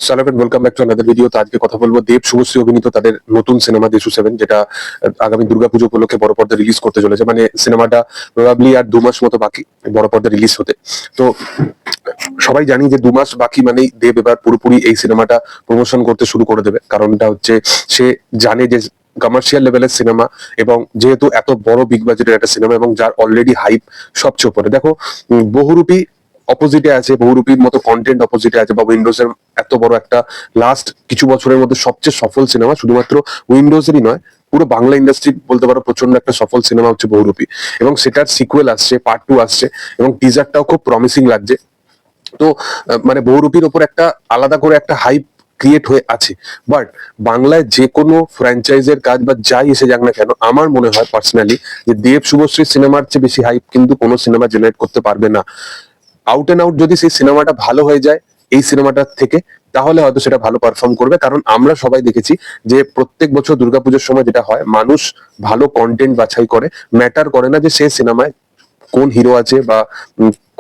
সালাম and welcome back to another video. তো আজকে কথা বলবো দেব শুভশ্রী অভিনীত তাদের নতুন সিনেমা দেশু 7, যেটা আগামী দুর্গাপুজো উপলক্ষে বড় পর্দা রিলিজ করতে চলেছে। মানে সিনেমাটা প্রবাবলি আর 2 মাস মতো বাকি বড় পর্দা রিলিজ হতে। তো সবাই জানি যে 2 মাস বাকি মানেই দেব এবার পুরোপুরি এই সিনেমাটা প্রমোশন করতে শুরু করে দেবে। কারণটা হচ্ছে সে জানে যে কমার্শিয়াল লেভেলের সিনেমা, এবং যেহেতু এত বড় বিগ বাজেটের একটা সিনেমা এবং যার অলরেডি হাইপ সবচেয়ে উপরে। দেখো, বহুরূপী অপোজিটে আছে, বহুরূপীর মতো কন্টেন্ট অপোজিটে আছে, বা উইন্ডোজের এত বড় একটা লাস্ট কিছু বছরের মধ্যে সবচেয়ে সফল সিনেমা, শুধুমাত্র উইন্ডোজেরই নয়, পুরো বাংলা ইন্ডাস্ট্রি বলতে পারো প্রচন্ড একটা সফল সিনেমা হচ্ছে বহুরূপী। এবং সেটার সিকুয়েল আসছে, পার্ট 2 আসছে, এবং টিজারটাও খুব প্রমিসিং লাগছে। তো মানে বহুরূপীর ওপর একটা আলাদা করে একটা হাইপ ক্রিয়েট হয়ে আছে। বাট বাংলায় যে কোনো ফ্র্যাঞ্চাইজের কাজ বা যাই এসে যাক না কেন, আমার মনে হয় পার্সোনালি যে দেব শুভশ্রী সিনেমার চেয়ে বেশি হাইপ কিন্তু কোনো সিনেমা জেনারেট করতে পারবে না। আউট এন্ড আউট যদি সেই সিনেমাটা ভালো হয়ে যায় এই সিনেমাটার থেকে, তাহলে হয়তো সেটা ভালো পারফর্ম করবে। কারণ আমরা সবাই দেখেছি যে প্রত্যেক বছর দুর্গাপুজোর সময় যেটা হয়, মানুষ ভালো কন্টেন্ট বাছাই করে, ম্যাটার করে না যে সেই সিনেমায় কোন হিরো আছে বা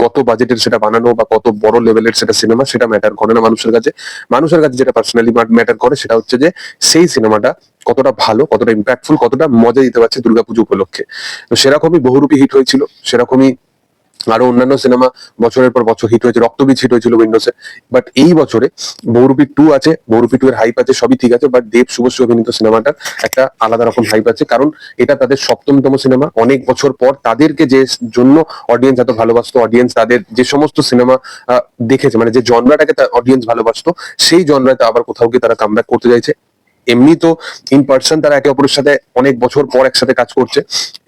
কত বাজেটের সেটা বানানো বা কত বড় লেভেলের সেটা সিনেমা, সেটা ম্যাটার করে না মানুষের কাছে। মানুষের কাছে যেটা পার্সোনালি ম্যাটার করে সেটা হচ্ছে যে সেই সিনেমাটা কতটা ভালো, কতটা ইম্প্যাক্টফুল, কতটা মজা দিতে পারছে দুর্গাপুজো উপলক্ষে। তো সেরকমই বহুরূপী হিট হয়েছিল, সেরকমই আরো অন্যান্য সিনেমা বছরের পর বছর হিট হয়েছে। রক্তবীজ হিট হয়েছিল উইন্ডোজে। বাট এই বছরে বহুরূপী 2 আছে, বহুরূপী 2 এর হাইপ আছে, সবই ঠিক আছে। বাট দেব শুভশ্রী অভিনীত সিনেমাটার একটা আলাদা রকম হাইপ আছে, কারণ এটা তাদের 7ম সিনেমা। অনেক বছর পর তাদেরকে যে জন্য অডিয়েন্স এত ভালোবাসতো, অডিয়েন্স তাদের যে সমস্ত সিনেমা দেখেছে, মানে যে জনরাটাকে অডিয়েন্স ভালোবাসতো, সেই জনরাতে আবার কোথাও গিয়ে তারা কামব্যাক করতে চাইছে। এমনি তো ইন পার্সন তারা একে অপরের সাথে অনেক বছর পর একসাথে কাজ করছে,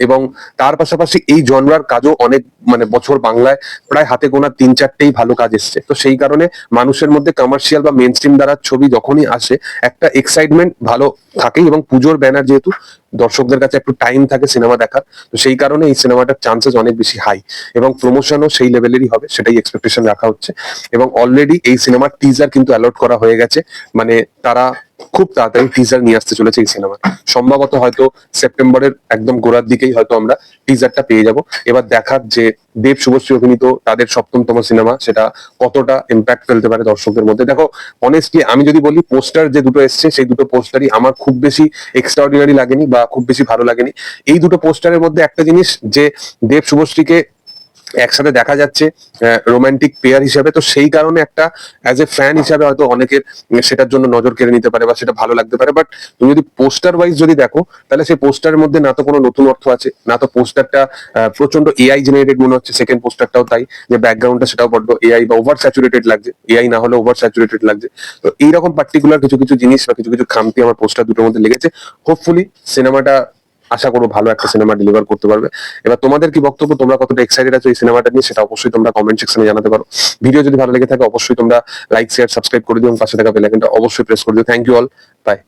এবং তার পাশাপাশি এই জনরার কাজও অনেক মানে বছর বাংলায় প্রায় হাতে গোনা 3-4টেই ভালো কাজ এসছে। তো সেই কারণে মানুষের মধ্যে কমার্শিয়াল বা মেন স্ট্রিম দ্বারা ছবি যখনই আসে, একটা এক্সাইটমেন্ট ভালো থাকেই। এবং পুজোর ব্যানার যেহেতু, দর্শকদের কাছে একটু টাইম থাকে সিনেমা দেখার, তো সেই কারণে এই সিনেমাটার চান্সেস অনেক বেশি হাই, এবং প্রমোশনও সেই লেভেলেরই হবে, সেটাই এক্সপেকটেশন রাখা হচ্ছে। এবং অলরেডি এই সিনেমার টিজার কিন্তু অ্যালট করা হয়ে গেছে। মানে তারা খুব তাড়াতাড়ি টিজার নিয়ে আসতে চলেছে এই সিনেমা। সম্ভবত হয়তো সেপ্টেম্বরের একদম গোড়ার দিকেই হয়তো আমরা টিজারটা পেয়ে যাব। এবার দেখার যে দেব শুভশ্রী অভিনীত তাদের 7তম সিনেমা, সেটা কতটা ইম্প্যাক্ট ফেলতে পারে দর্শকদের মধ্যে। দেখো, অনেস্টলি আমি যদি বলি, পোস্টার যে দুটো এসছে সেই দুটো পোস্টারই আমার খুব বেশি এক্সট্রাঅর্ডিনারি লাগেনি বা খুব বেশি ভালো লাগেনি। এই দুটো পোস্টারের মধ্যে একটা জিনিস, যে দেব শুভশ্রীকে একসাথে দেখা যাচ্ছে রোমান্টিক পেয়ার হিসাবে, তো সেই কারণে একটা অ্যাজ এ ফ্যান হিসাবে হয়তো অনেকের সেটার জন্য নজর কেড়ে নিতে পারে বা সেটা ভালো লাগতে পারে। বাট তুমি যদি পোস্টার ওয়াইজ যদি দেখো, তাহলে সেই পোস্টারের মধ্যে না তো কোনো নতুন অর্থ আছে, না তো পোস্টারটা প্রচন্ড এআই জেনারেটেড মনে হচ্ছে। সেকেন্ড পোস্টারটাও তাই, যে ব্যাকগ্রাউন্ডটা সেটাও বড্ড এআই বা ওভার স্যাচুরেটেড লাগছে, এআই না হলে ওভার স্যাচুরেটেড লাগছে। তো এইরকম পার্টিকুলার কিছু কিছু জিনিস বা কিছু কিছু খামতি আমার পোস্টার দুটোর মধ্যে লেগেছে। হোপফুলি সিনেমাটা, আশা করো, ভালো একটা সিনেমা ডেলিভার করতে পারবে। এবার তোমাদের কি বক্তব্য, তোমরা কতটা এক্সাইটেড আছো এই সিনেমাটা নিয়ে, সেটা অবশ্যই তোমরা কমেন্ট সেকশনে জানাতে পারো। ভিডিও যদি ভালো লেগে থাকে অবশ্যই তোমরা লাইক, শেয়ার, সাবস্ক্রাইব করে দিও, এবং পাশে থাকা বেল আইকনটা অবশ্যই প্রেস করে দিও। Thank you all, by.